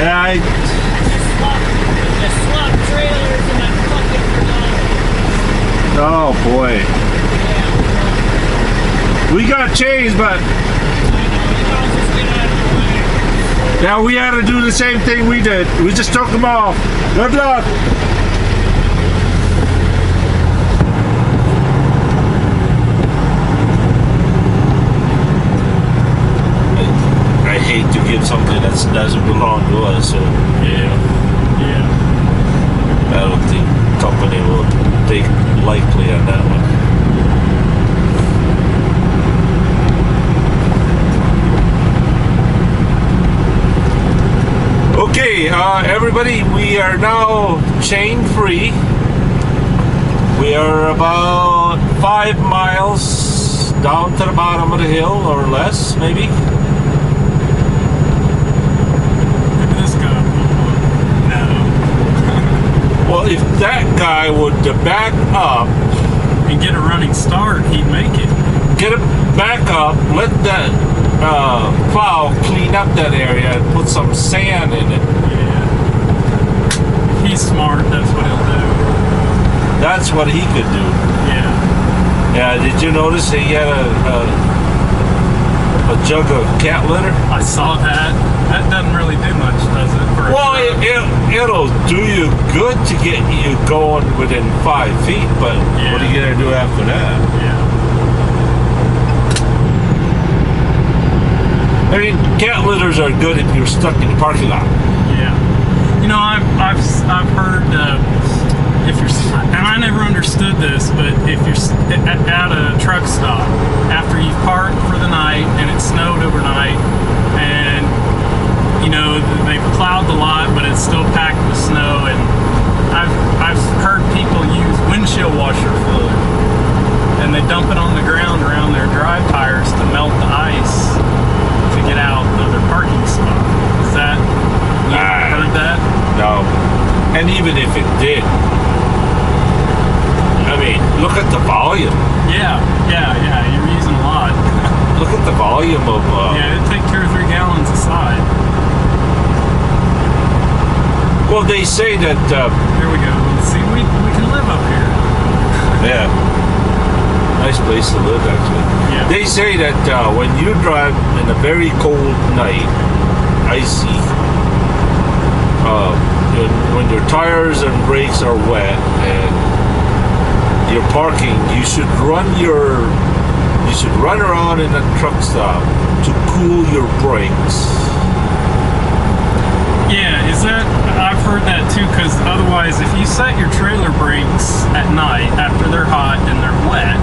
Yeah, I just swapped trailers and I'm fucking forgot. oh boy. We got changed, but yeah, we had to do the same thing we did. We just took them off. Good luck. I hate to give something that doesn't belong to us. So yeah. I don't think the company will take lightly on that one. Okay, everybody, we are now chain free. We are about 5 miles down to the bottom of the hill, or less, maybe. Look at this guy. No. Well, if that guy would back up And get a running start, he'd make it. get it back up, let that plow clean up that area and put some sand in it. Yeah. He's smart, that's what he'll do. That's what he could do. Yeah. Yeah, did you notice he had a jug of cat litter? I saw that. That doesn't really do much, does it? For a Well, truck? it'll do you good to get you going within 5 feet, but what are you going to do after that? Yeah. I mean, cat litters are good if you're stuck in the parking lot. Yeah. You know, I've heard if you're, and I never understood this, but if you're at a truck stop after you've parked for the night and it snowed overnight, and you know they've plowed the lot, but it's still packed with snow, and I've heard people use windshield washer fluid, and they dump it on the ground around their drive tires to melt the ice to get out of their parking spot. Is that, you ever heard that? No. And even if it did, I mean, look at the volume. Yeah, you're using a lot. Look at the volume of... Yeah, it'd take 2 or 3 gallons a side. Well, they say that... Here we go. See, we can live up here. yeah. Nice place to live, actually. Yeah. They say that when you drive in a very cold night, icy, when your tires and brakes are wet and you're parking, you should run around in a truck stop to cool your brakes. Yeah, I've heard that too, because otherwise if you set your trailer brakes at night after they're hot and they're wet,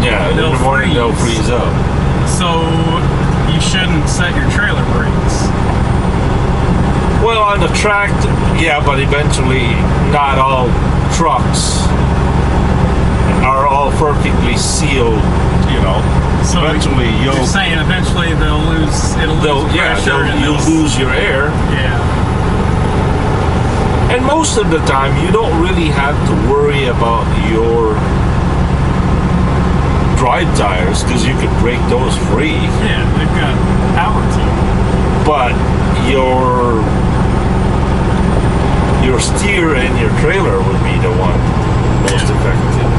Yeah, in the morning they'll freeze up. So you shouldn't set your trailer brakes. Well, on the track, yeah, but eventually not all trucks are all perfectly sealed, you know. So eventually you're saying eventually it'll lose pressure. You'll lose your air. Yeah. And most of the time, you don't really have to worry about your drive tires because you can break those free. Yeah, they've got power to them. But your steer and your trailer would be the one most effective.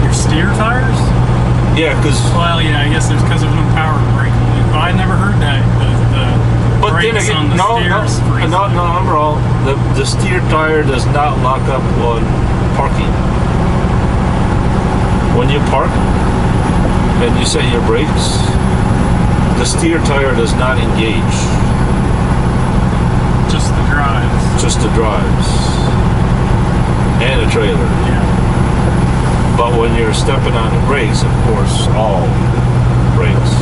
Your steer tires? Yeah, because... Well, yeah, I guess there's because of no power braking. But I never heard that. The brakes on the steers freeze. No, I'm wrong. The steer tire does not lock up on parking. When you park and you set your brakes, the steer tire does not engage. Just the drives. Just the drives. And the trailer. Yeah. But when you're stepping on the brakes, of course, all brakes.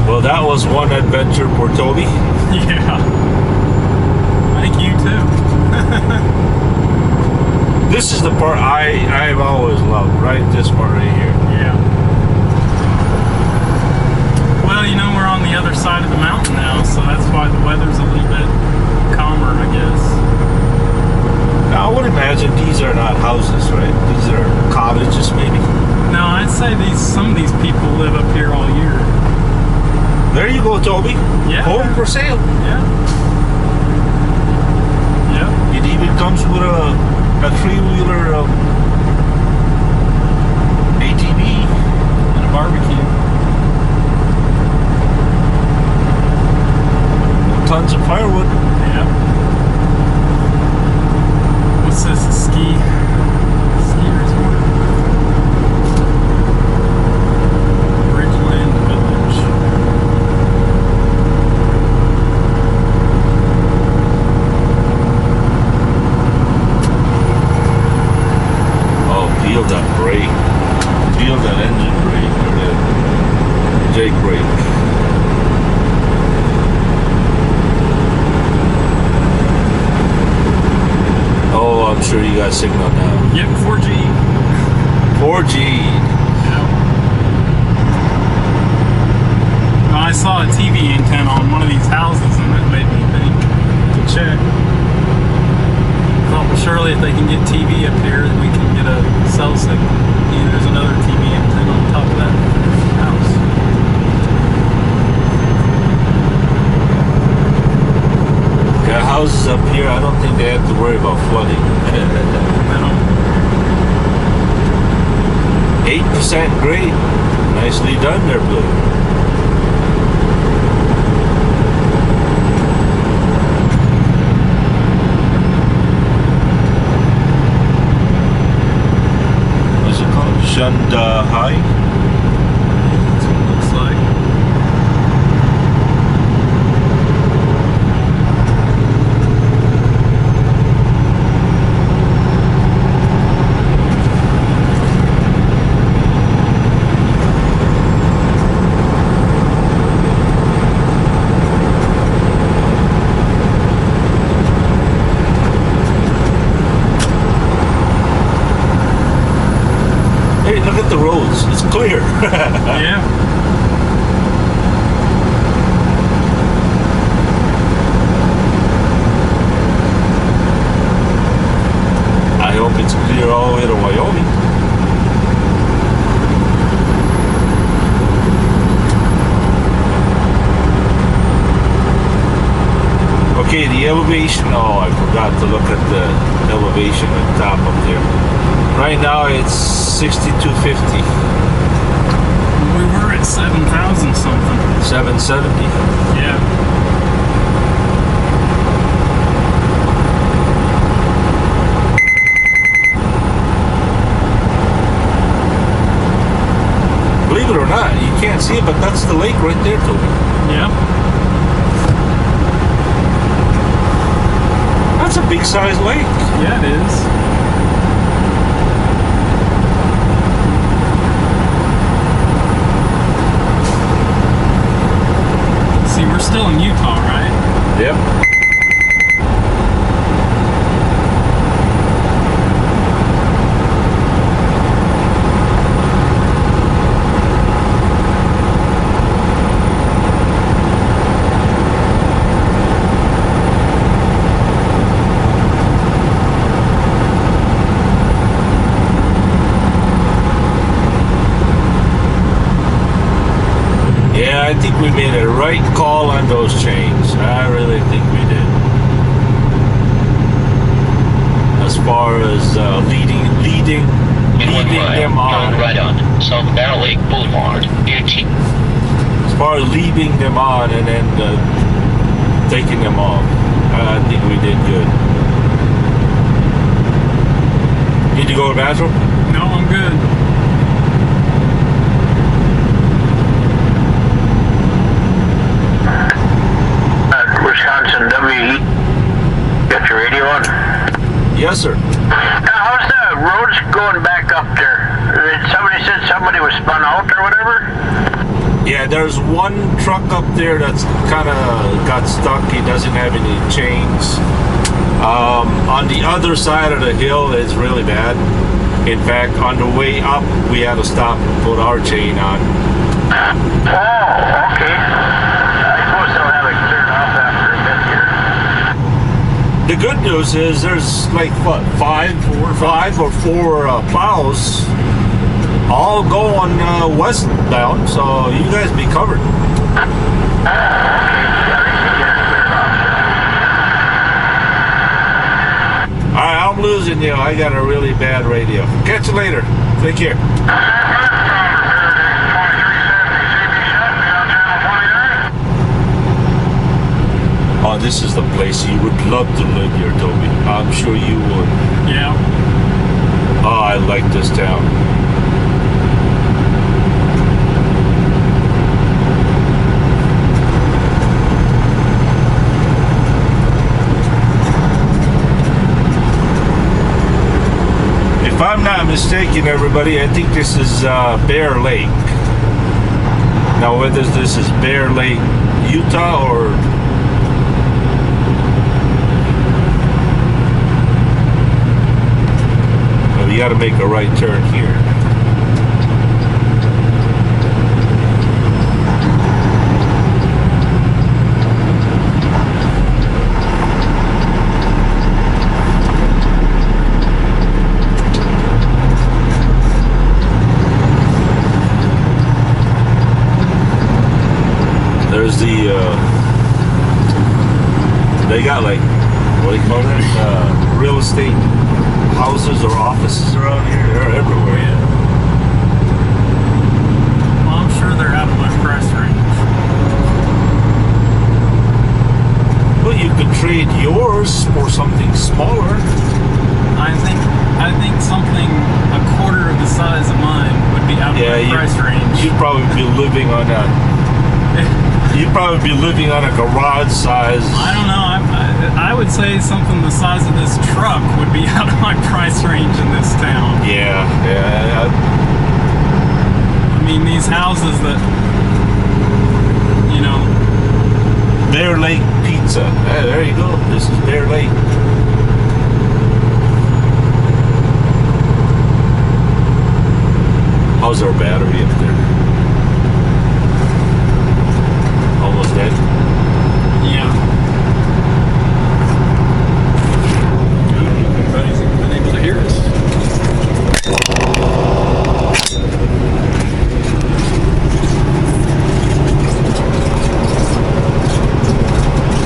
Well, that was one adventure for Toby. Yeah. I think you too. This is the part I've always loved, right? This part right here. Yeah. Well, you know, we're on the other side of the mountain now, so that's why the weather's a little bit calmer, I guess. Now, I would imagine these are not houses, right? These are cottages, maybe. No, I'd say some of these people live up here all year. go, Toby. Yeah. Home for sale. Yeah. Yeah. It even comes with a three-wheeler ATV. And a barbecue. Tons of firewood. Yeah. What's this? A ski resort? Bridgeland Village. Oh, feel that brake. Feel that engine brake. Or that Jake brake. Oh, I'm sure you got signal now. Yep, 4G. 4G. Yeah. Well, I saw a TV antenna on one of these houses and that made me think to check. Thought, well, surely if they can get TV up here, we can get a cell signal. There's another TV antenna on top of that house. Got houses up here, I don't think they have to worry about flooding. No. 8% grade. Nicely done there, Blue. What's it called? Shunda High? That's what it looks like. Hey, look at the roads. It's clear. Yeah. I hope it's clear all the way to Wyoming. Okay, the elevation. Oh, I forgot to look at the elevation at the top up there. Right now it's 6250, We were at 7,000 something. 770. Yeah. Believe it or not, you can't see it, but that's the lake right there, Toby. Yeah. That's a big sized lake. Yeah, it is. See, we're still in Utah, right? Yep. Yeah, I think we made a right call on those chains. I really think we did. As far as leading them on. Turn right on South Barrel Lake Boulevard, near T. As far as leaving them on and then taking them off, I think we did good. Need to go to the bathroom? No, I'm good. Wisconsin WE. Got your radio on? Yes, sir. How's the roads going back up there? Somebody said somebody was spun out or whatever? Yeah, there's one truck up there that's kind of got stuck. He doesn't have any chains. On the other side of the hill is really bad. In fact, on the way up, we had to stop and put our chain on. Oh, okay. I suppose they'll have it cleared off after a bit here. The good news is there's like what, five or four plows all going westbound, so you guys be covered. Alright, I'm losing you. I got a really bad radio. Catch you later. Take care. Oh, this is the place you would love to live here, Toby. I'm sure you would. Yeah. Oh, I like this town. If I'm not mistaken, everybody, I think this is Bear Lake. Now, whether this is Bear Lake, Utah, or you got to make a right turn here. There's the they got like, what do you call that? Real estate houses or offices around here. They're everywhere. Yeah. Well, I'm sure they're out of my price range. Well, you could trade yours for something smaller. I think something a quarter of the size of mine would be out of my price range. You'd probably be living on a. You'd probably be living on a garage size. I don't know. I would say something the size of this truck would be out of my price range in this town. Yeah. I mean, these houses that, you know. Bear Lake Pizza. Hey, there you go. This is Bear Lake. How's our battery up there? Almost dead. Yeah. Everybody's been able to hear us.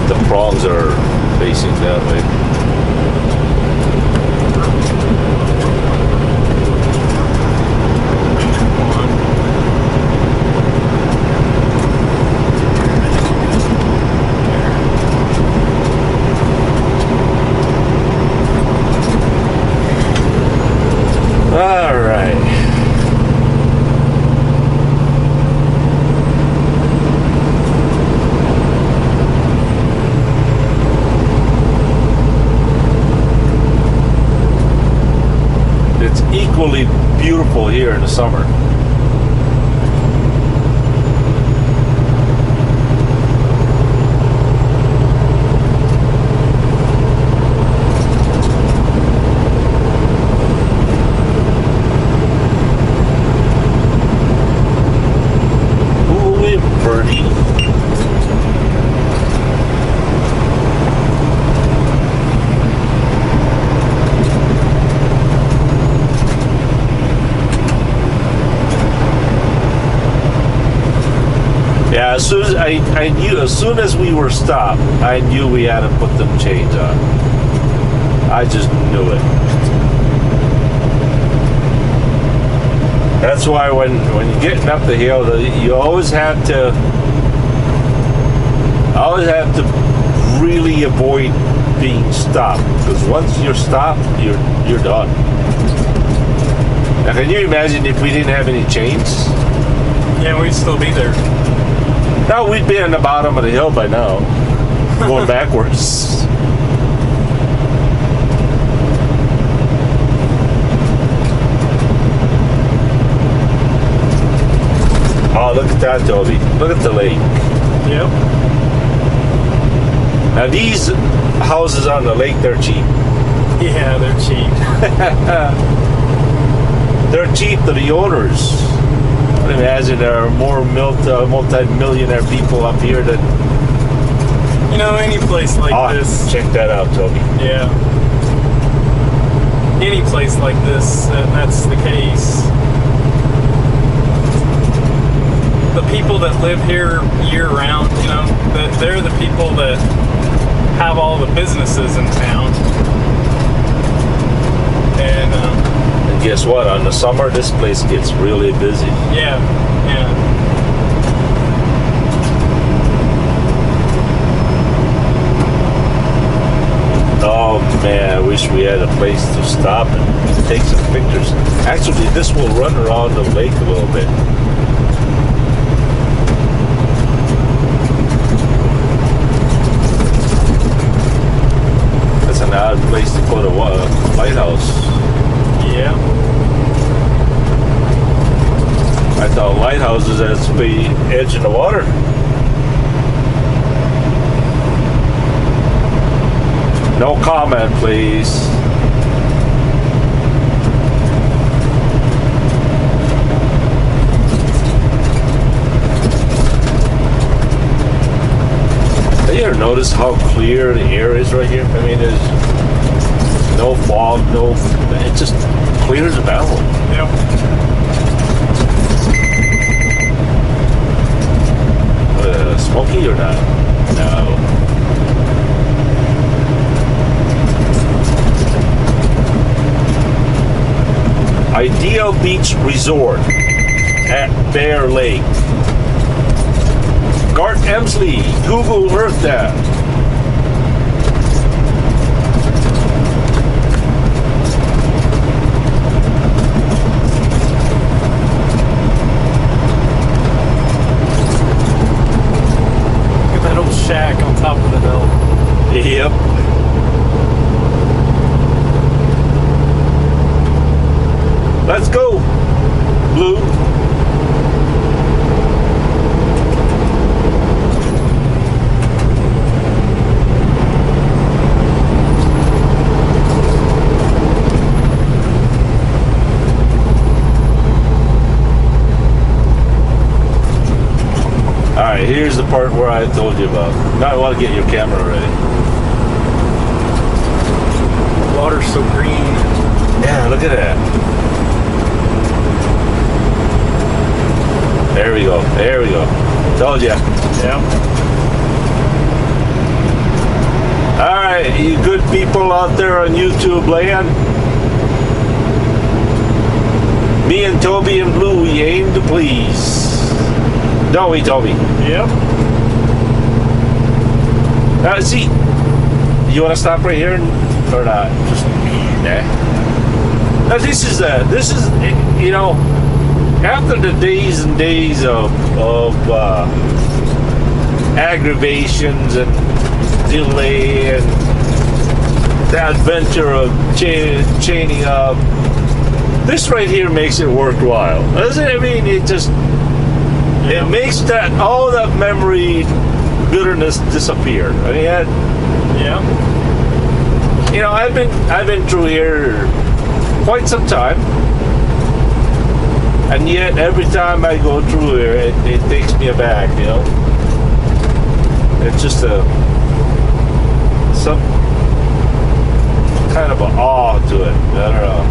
The prongs are facing that way. All right. It's equally beautiful here in the summer. Yeah, as soon as I knew, as soon as we were stopped, I knew we had to put them chains on. I just knew it. That's why when you're getting up the hill, you always have to really avoid being stopped, because once you're stopped, you're done. Now, can you imagine if we didn't have any chains? Yeah, we'd still be there. No, we'd be on the bottom of the hill by now, going backwards. Oh, look at that, Toby. Look at the lake. Yep. Now, these houses on the lake, they're cheap. Yeah, they're cheap. They're cheap to the owners. I imagine there are more multi-millionaire people up here that... You know, any place like this... Check that out, Toby. Yeah. Any place like this, that's the case. the people that live here year round, you know, they're the people that have all the businesses in town. And And guess what? On the summer, this place gets really busy. yeah. Oh man, I wish we had a place to stop and take some pictures. Actually, this will run around the lake a little bit. That's an odd place to put a lighthouse. Yeah. I thought lighthouses had to be edge of the water. No comment, please. Have you ever noticed how clear the air is right here? I mean, there's no fog, it just clears the battle. Yep. Smoky or not? No. Ideal Beach Resort at Bear Lake. Gart Emsley, Google Earth that. Look at that old shack on top of the hill. Yep. Let's go, Blue. Alright, here's the part where I told you about. Now I want to get your camera ready. Water's so green. Yeah, look at that. There we go. There we go. Told ya. Yeah. All right, you good people out there on YouTube land. Me and Toby and Blue, we aim to please. Don't we, Toby? Yep. See, you want to stop right here or not? Just nah. Now this is you know, after the days and days of aggravations and delay and the adventure of chaining up, this right here makes it worthwhile, doesn't it? I mean, it just it makes that all that memory bitterness disappear. I mean, Yeah. you know, I've been through here quite some time. And yet, every time I go through here, it takes me aback, you know. It's just some kind of an awe to it. I don't know.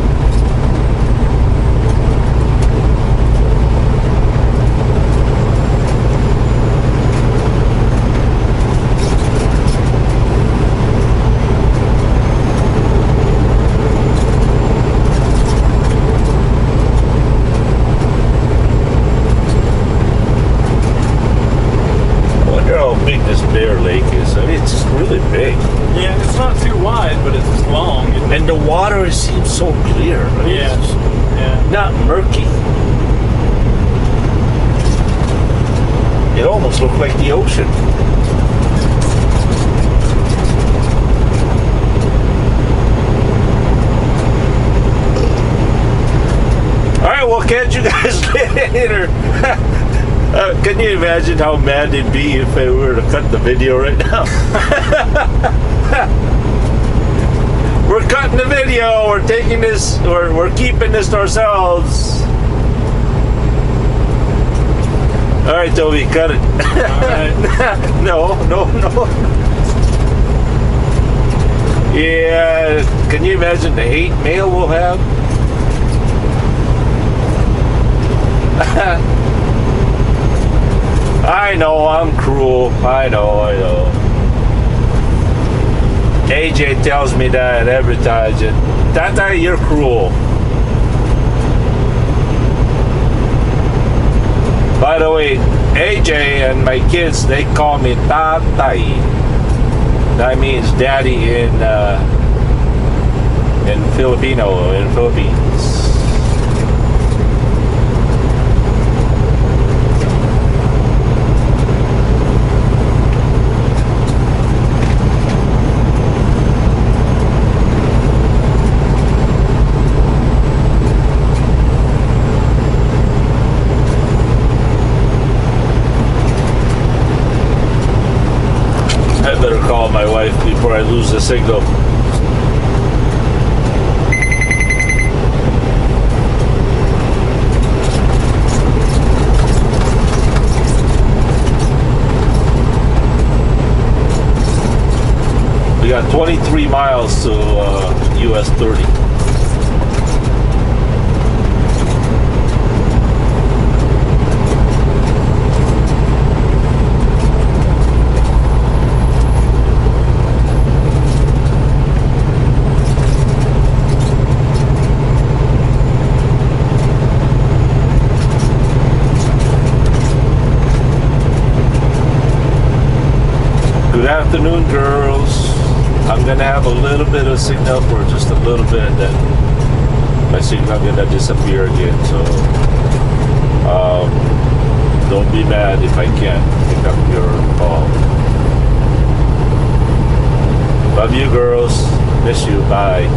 Bear Lake is. I mean, it's just really big. Yeah, it's not too wide, but it's long. And the water seems so clear. I mean, Yeah. it's just Yeah. not murky. It almost looked like the ocean. All right, well, catch you guys later. Can you imagine how mad they'd be if they were to cut the video right now? We're cutting the video. We're taking this, or we're keeping this to ourselves. All right, Toby, cut it. All right. No. Yeah, can you imagine the hate mail we'll have? I know I'm cruel. I know. AJ tells me that every time. Tata, you're cruel. By the way, AJ and my kids, they call me Tatay. That means daddy in Filipino, in Philippines. I better call my wife before I lose the signal. We got 23 miles to US 30. Good afternoon, girls. I'm gonna have a little bit of signal for just a little bit, then my signal gonna disappear again. So don't be mad if I can't pick up your call. Love you, girls. Miss you. Bye.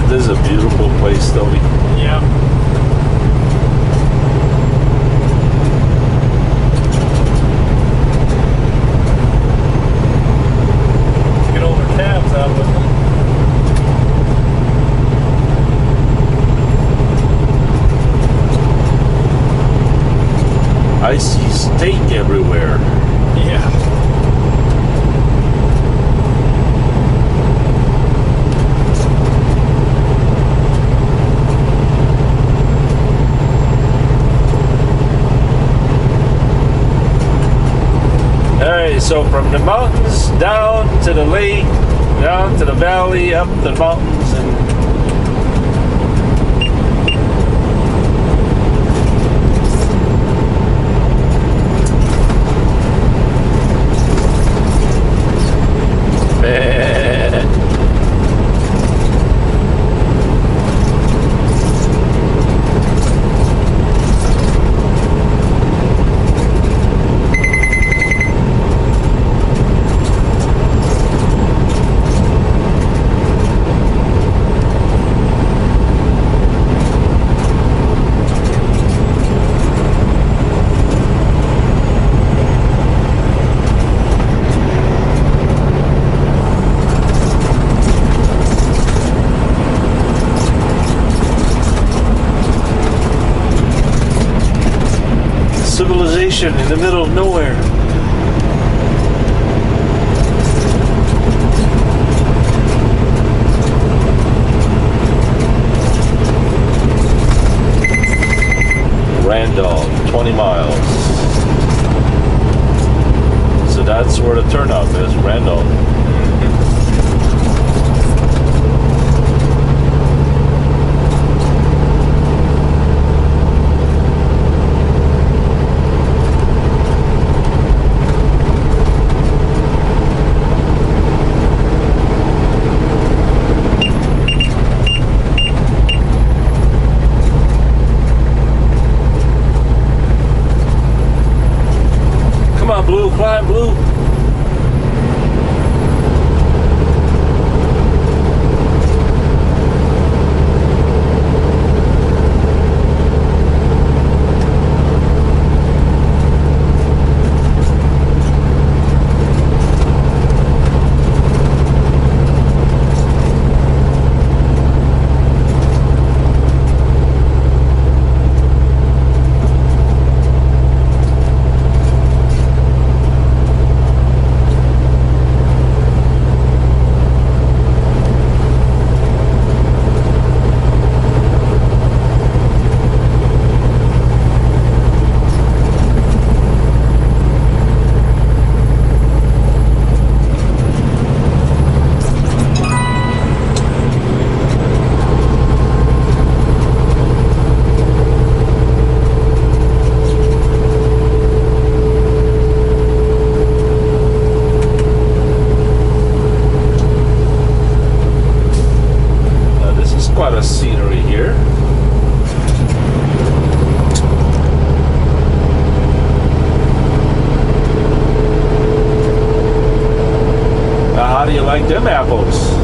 This is a beautiful place, Toby. Yeah. Get all their tabs out with them. I see steak everywhere. Yeah. So from the mountains down to the lake, down to the valley, up the mountains, and civilization in the middle of nowhere. Randolph, 20 miles. So that's where the turnoff is, Randolph. like them apples.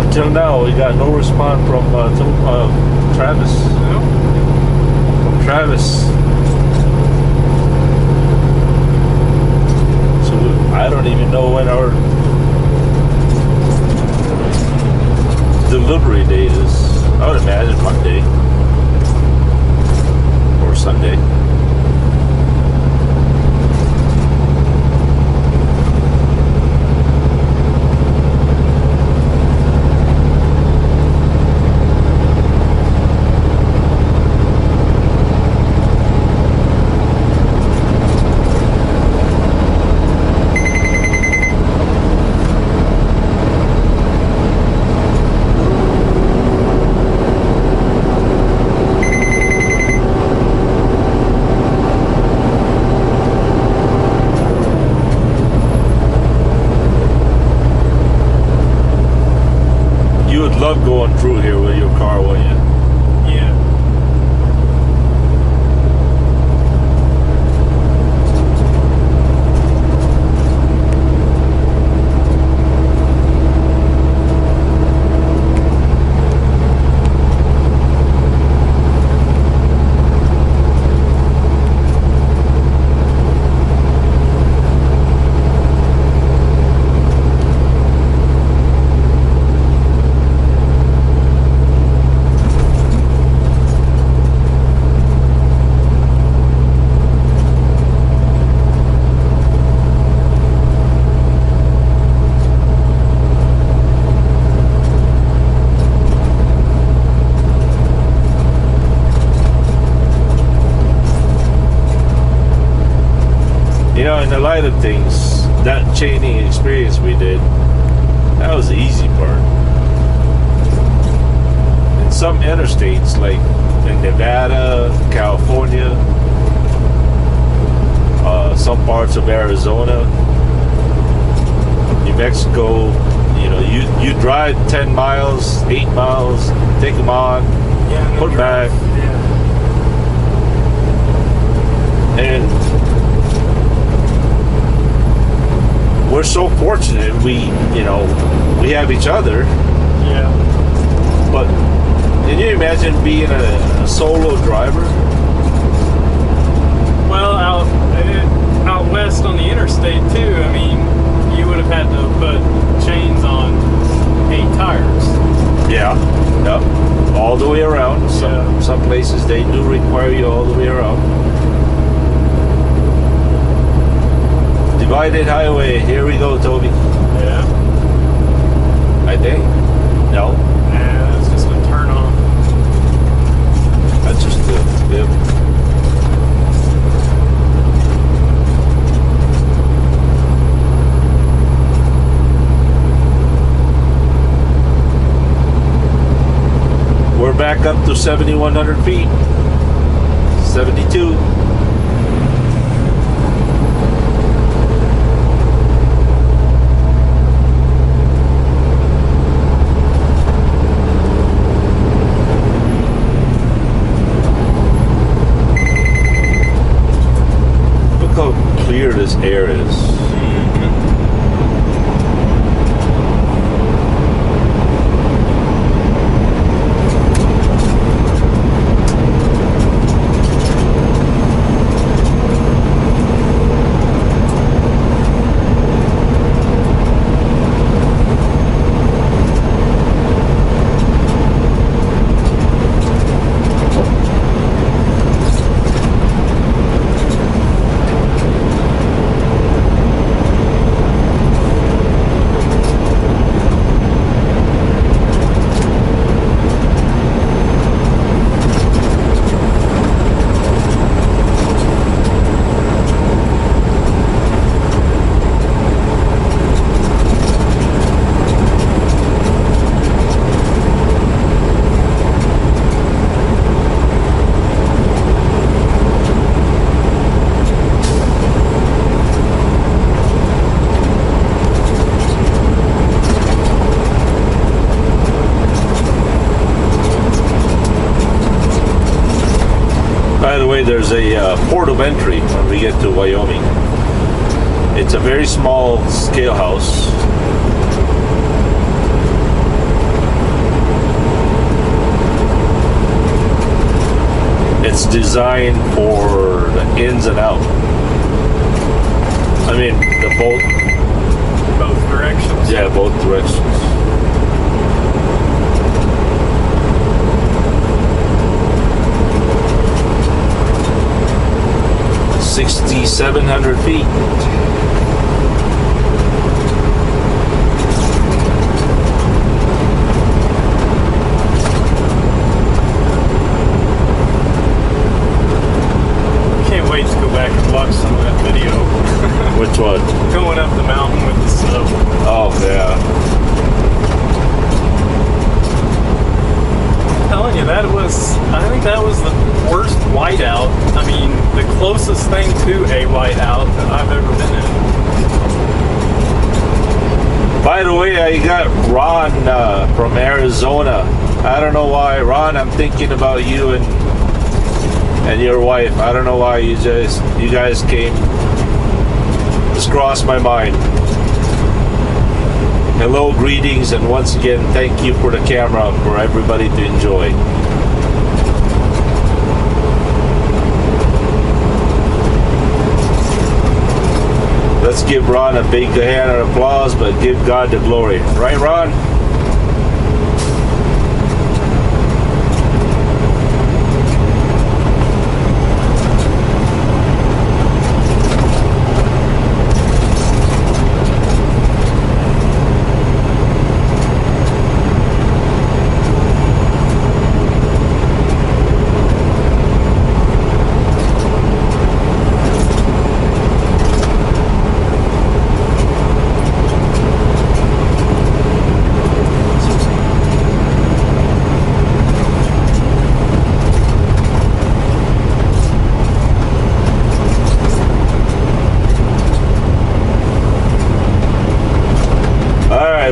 Until now, we got no response from Travis. From Travis. So I don't even know when our delivery date is. I would imagine Monday or Sunday. You would love going through here with your car, wouldn't you? Yeah. You know, in the light of things, that chaining experience we did, that was the easy part. In some interstates, like in Nevada, California, some parts of Arizona, New Mexico, you know, you drive 10 miles, 8 miles, take them on, Yeah. put back, Yeah. and we're so fortunate we have each other. Yeah. But can you imagine being a solo driver? Well, out west on the interstate too. I mean, you would have had to put chains on 8 tires. Yeah. Yep. All the way around. Some places they do require you all the way around. Divided highway. Here we go, Toby. Yeah. I think. No. Yeah, that's just a turn off. That's just the bib. We're back up to 7,100 feet. 72. clear this air is. By the way, there's a port of entry when we get to Wyoming. It's a very small scale house. It's designed for the ins and out. I mean, Both directions. yeah, both directions. $6,700 feet. Can't wait to go back and watch some of that video. Which one? Going up the mountain with the snow. Oh, yeah. I'm telling you, I think that was the worst whiteout. I mean, the closest thing to a whiteout that I've ever been in. By the way, I got Ron from Arizona. I don't know why. Ron, I'm thinking about you and your wife. I don't know why you guys came. Just crossed my mind. Hello, greetings, and once again, thank you for the camera for everybody to enjoy. Let's give Ron a big hand of applause, but give God the glory. Right, Ron?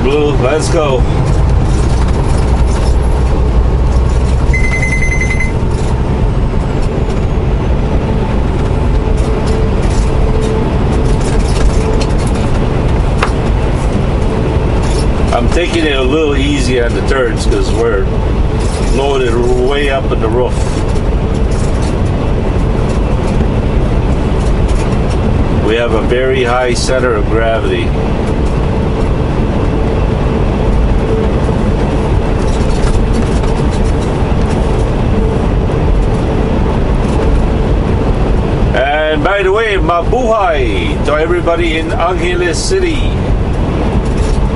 Blue, let's go. I'm taking it a little easy on the turns because we're loaded way up in the roof. We have a very high center of gravity. And by the way, mabuhay to everybody in Angeles City.